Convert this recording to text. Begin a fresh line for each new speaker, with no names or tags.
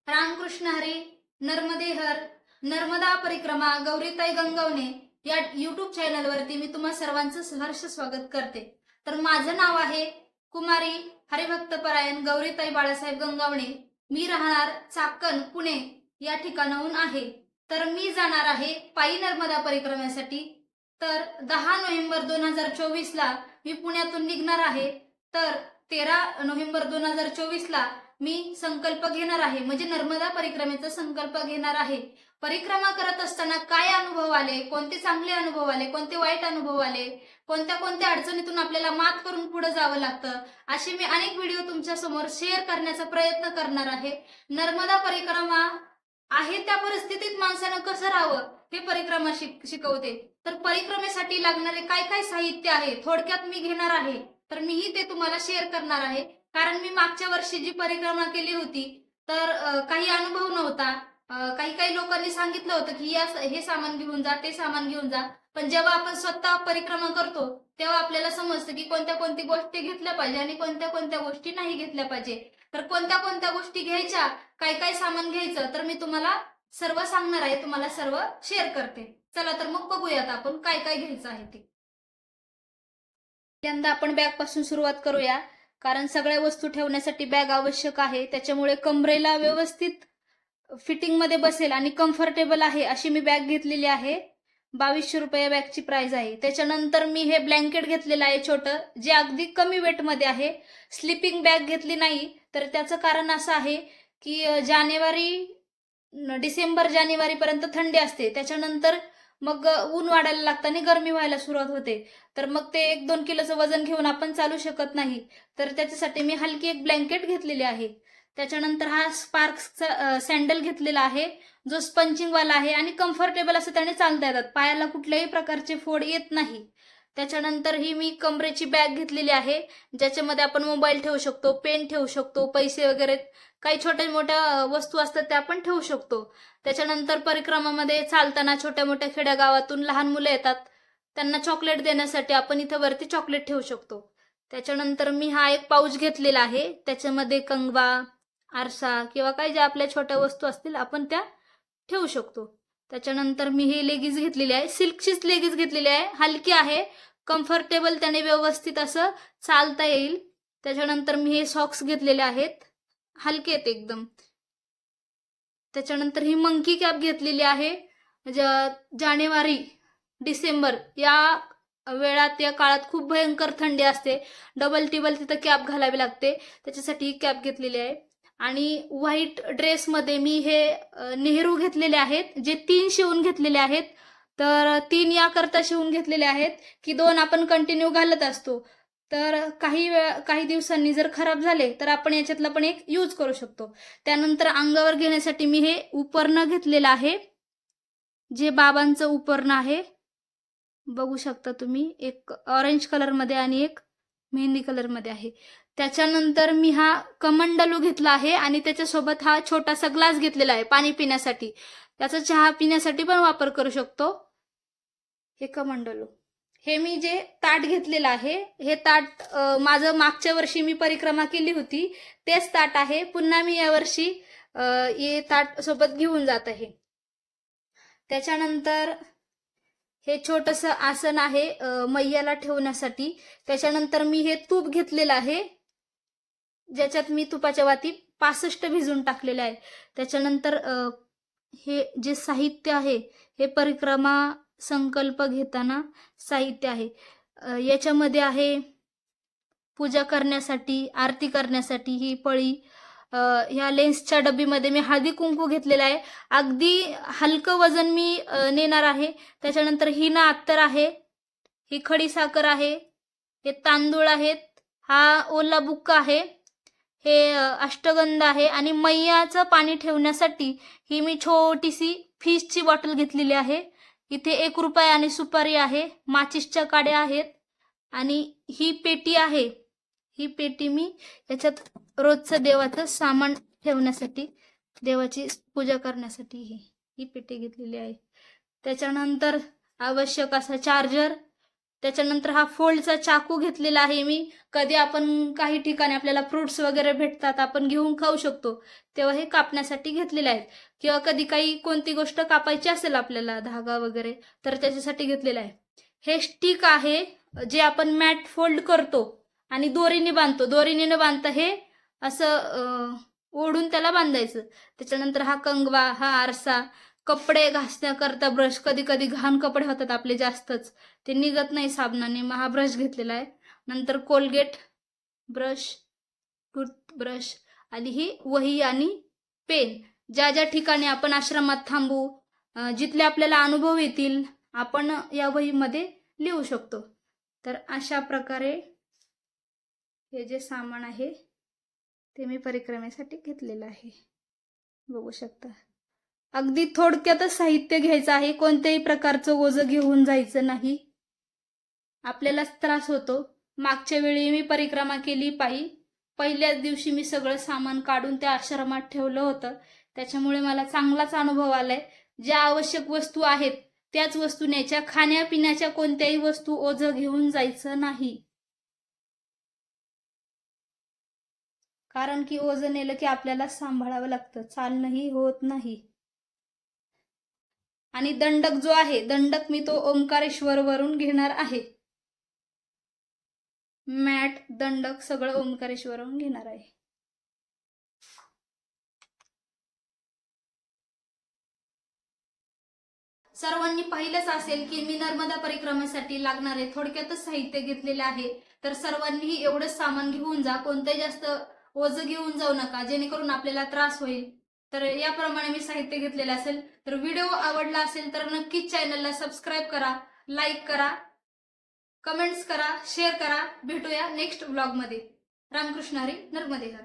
रामकृष्ण हरी, नर्मदे हर, नर्मदा परिक्रमा गौरीताई गंगवणे या युट्यूब चॅनलवरती मी तुम्हा सर्वांचं सहर्ष स्वागत करते। तर माझं नाव आहे कुमारी हरिभक्तपरायण गौरीताई बाळासाहेब गंगवणे। मी राहणार चाकण पुणे या ठिकाणाहून आहे। तर मी जाणार आहे पायी नर्मदा परिक्रमेसाठी। तर 10 नोव्हेंबर 2024 ला मी पुण्यातून निघणार आहे। तर 13 नोव्हेंबर 2024 ला मी संकल्प घेणार आहे, म्हणजे नर्मदा परिक्रमेचा संकल्प घेणार आहे। परिक्रमा करत असताना काय अनुभव आले, कोणते चांगले अनुभव आले, कोणते वाईट अनुभव आले, कोणत्या कोणत्या अडचणीतून आपल्याला मात करून पुढे जावं लागतं, असे मी अनेक व्हिडिओ तुमच्या समोर शेअर करण्याचा प्रयत्न करणार आहे। नर्मदा परिक्रमा आहे त्या परिस्थितीत माणसानं कसं राहावं हे परिक्रमा शिकवते। तर परिक्रमेसाठी लागणारे काय काय साहित्य आहे थोडक्यात मी घेणार आहे। तर मीही ते तुम्हाला शेअर करणार आहे, कारण मी मागच्या वर्षी जी परिक्रमा केली होती तर काही अनुभव नव्हता। काही काही लोकांनी सांगितलं होतं की हे सामान घेऊन जा, ते सामान घेऊन जा, पण जेव्हा आपण स्वतः परिक्रमा करतो तेव्हा आपल्याला समजतं की कोणत्या कोणत्या गोष्टी घेतल्या पाहिजे आणि कोणत्या कोणत्या गोष्टी नाही घेतल्या पाहिजे। तर कोणत्या कोणत्या गोष्टी घ्यायच्या, काय काय सामान घ्यायचं, तर मी तुम्हाला सर्व सांगणार आहे, तुम्हाला सर्व शेअर करते। चला तर मग बघूयात आपण काय काय घ्यायचं आहे ते। पहिल्यांदा आपण बॅग पासून सुरुवात करूया, कारण सगळ्या वस्तू ठेवण्यासाठी बॅग आवश्यक आहे। त्याच्यामुळे कमरेला व्यवस्थित फिटिंग मध्ये बसेल आणि कम्फर्टेबल आहे अशी मी बॅग घेतलेली आहे। 2200 रुपये बॅगची प्राइस आहे। त्याच्यानंतर मी हे ब्लँकेट घेतलेलं आहे छोटं, जे अगदी कमी वेट मध्ये आहे। स्लीपिंग बॅग घेतली नाही, तर त्याचं कारण असं आहे की डिसेंबर जानेवारी पर्यंत थंडी असते, त्याच्यानंतर मग ऊन वाढायला लागतं आणि गरमी व्हायला सुरुवात होते। तर मग ते 1-2 किलोचं वजन घेऊन आपण चालू शकत नाही, तर त्याच्यासाठी मी हलकी एक ब्लँकेट घेतलेली आहे। त्याच्यानंतर हा स्पार्क्सचा सँडल घेतलेला आहे, जो स्पंचिंग वाला आहे आणि कम्फर्टेबल असं त्याने चालता येतात, पायाला कुठल्याही प्रकारचे फोड येत नाही। त्याच्यानंतर ही मी कमरेची बॅग घेतलेली आहे, ज्याच्यामध्ये आपण मोबाईल ठेवू शकतो, पेन ठेवू शकतो, पैसे वगैरे काही छोट्या मोठ्या वस्तू असतात त्या आपण ठेवू शकतो। त्याच्यानंतर परिक्रमामध्ये चालताना छोट्या मोठ्या खेड्यागावातून लहान मुलं येतात, त्यांना चॉकलेट देण्यासाठी आपण इथं वरती चॉकलेट ठेवू शकतो। त्याच्यानंतर मी हा एक पाऊच घेतलेला आहे, त्याच्यामध्ये कंगवा, आरसा किंवा काही ज्या आपल्या छोट्या वस्तू असतील आपण त्या ठेवू शकतो। त्याच्यानंतर मी हे लेगिन्स घेतलेली आहे, सिल्कचीच लेगिन्स घेतलेली आहे, हलकी आहे, कम्फर्टेबल, त्याने व्यवस्थित असं चालता येईल। त्याच्यानंतर मी हे सॉक्स घेतलेले आहेत, हलके आहेत एकदम। त्याच्यानंतर ही मंकी कॅप घेतलेली आहे। जानेवारी डिसेंबर या वेळात या काळात खूप भयंकर थंडी असते, डबल टिबल तिथं कॅप घालावी लागते, त्याच्यासाठी ही कॅप घेतलेली आहे। आणि व्हाईट ड्रेसमध्ये मी हे नेहरू घेतलेले आहेत, जे 3 शिवून घेतलेले आहेत। तर 3 याकरता शिवून घेतलेले आहेत की 2 आपण कंटिन्यू घालत असतो, तर काही दिवसांनी जर खराब झाले तर आपण याच्यातला पण एक यूज करू शकतो। त्यानंतर अंगावर घेण्यासाठी मी हे उपरणं घेतलेलं आहे, जे बाबांचं उपरणं आहे, बघू शकता तुम्ही, एक ऑरेंज कलर मध्ये आणि एक मेहंदी कलर मध्ये आहे। त्याच्यानंतर मी हा कमंडलू घेतला आहे आणि त्याच्यासोबत हा छोटासा ग्लास घेतलेला आहे पाणी पिण्यासाठी, त्याचा चहा पिण्यासाठी पण वापर करू शकतो। हे कमंडलू, हे मी जे ताट घेतलेलं आहे, हे ताट माझं मागच्या वर्षी मी परिक्रमा केली होती तेच ताट आहे, पुन्हा मी यावर्षी हे ताट सोबत घेऊन जात आहे। त्याच्यानंतर हे छोटंसं आसन आहे मैयाला ठेवण्यासाठी। त्याच्यानंतर मी हे तूप घेतलेलं आहे, ज्याच्यात मी तुपाच्या वाती 65 भिजून टाकलेले आहे। त्याच्यानंतर हे जे साहित्य आहे हे परिक्रमा संकल्प घेताना साहित्य आहे, याच्यामध्ये आहे पूजा करण्यासाठी, आरती करण्यासाठी ही पळी, ह्या लेन्सच्या डब्बीमध्ये मी हळदी कुंकू घेतलेला आहे, अगदी हलकं वजन मी नेणार आहे। त्याच्यानंतर ही ना अत्तर आहे, ही खडी साखर आहे, हे तांदूळ आहेत, हा ओला बुक्का आहे, हे अष्टगंध आहे आणि मैयाचं पाणी ठेवण्यासाठी ही मी छोटीशी फिशची बॉटल घेतलेली आहे। इथे 1 रुपया आणि सुपारी आहे, माचिसच्या काड्या आहेत आणि ही पेटी आहे। ही पेटी मी याच्यात रोजचं देवाचं सामान ठेवण्यासाठी, देवाची पूजा करण्यासाठी ही पेटी घेतलेली आहे। त्याच्यानंतर आवश्यक असा चार्जर, त्याच्यानंतर हा फोल्डचा चाकू घेतलेला आहे मी. कधी आपण काही ठिकाणी आपल्याला फ्रुट्स वगैरे भेटतात, आपण घेऊन खाऊ शकतो, तेव्हा हे कापण्यासाठी घेतलेले आहेत. किंवा कधी काही कोणती गोष्ट कापायची असेल आपल्याला, धागा वगैरे, तर त्याच्यासाठी घेतलेलं आहे. हे स्टिक आहे जे आपण मॅट फोल्ड करतो आणि दोरीने बांधतो. दोरीने न बांधता हे असं ओढून त्याला बांधायचं. त्याच्यानंतर हा कंगवा, हा आरसा, कपडे घासण्याकरता ब्रश. कधी कधी घाण कपडे होतात आपले जास्तच, ते निघत नाही साबणाने, मग हा ब्रश घेतलेला आहे. नंतर कोलगेट ब्रश, टूथब्रश आणि ही वही आणि पेन. ज्या ज्या ठिकाणी आपण आश्रमात थांबू, जिथले आपल्याला अनुभव येतील, आपण या वहीमध्ये लिहू शकतो. तर अशा प्रकारे हे जे सामान आहे ते मी परिक्रमेसाठी घेतलेलं आहे, बघू शकता. अगदी थोडक्यातच साहित्य घ्यायचं आहे, कोणत्याही प्रकारचं ओझं घेऊन जायचं नाही, आपल्यालाच त्रास होतो. मागच्या वेळी मी परिक्रमा केली पायी. पहिल्याच दिवशी मी सगळं सामान काढून त्या आश्रमात ठेवलं होतं, त्याच्यामुळे मला चांगलाच अनुभव आलाय. ज्या आवश्यक वस्तू आहेत त्याच वस्तू न्यायच्या. खाण्यापिण्याच्या कोणत्याही वस्तू ओझं घेऊन जायचं नाही, कारण की ओझं नेलं की आपल्याला सांभाळावं लागतं, चालणंही होत नाही. आणि दंडक जो आहे, दंडक मी तो ओंकारेश्वर वरून घेणार आहे. मॅट, दंडक सगळं ओंकारेश्वरवरून घेणार आहे. सर्वांनी पाहिलंच असेल की मी नर्मदा परिक्रमेसाठी लागणारे थोडक्यातच साहित्य घेतलेले आहे. तर सर्वांनीही एवढंच सामान घेऊन जा, कोणतेही जास्त ओझं घेऊन जाऊ नका, जेणेकरून आपल्याला त्रास होईल. तर याप्रमाणे मी साहित्य घेतलेलं असेल. तर व्हिडिओ आवडला असेल तर नक्कीच चॅनलला सबस्क्राईब करा, लाईक करा, कमेंट्स करा, शेअर करा. भेटूया नेक्स्ट व्लॉगमध्ये. रामकृष्ण हरी, नर्मदे हर.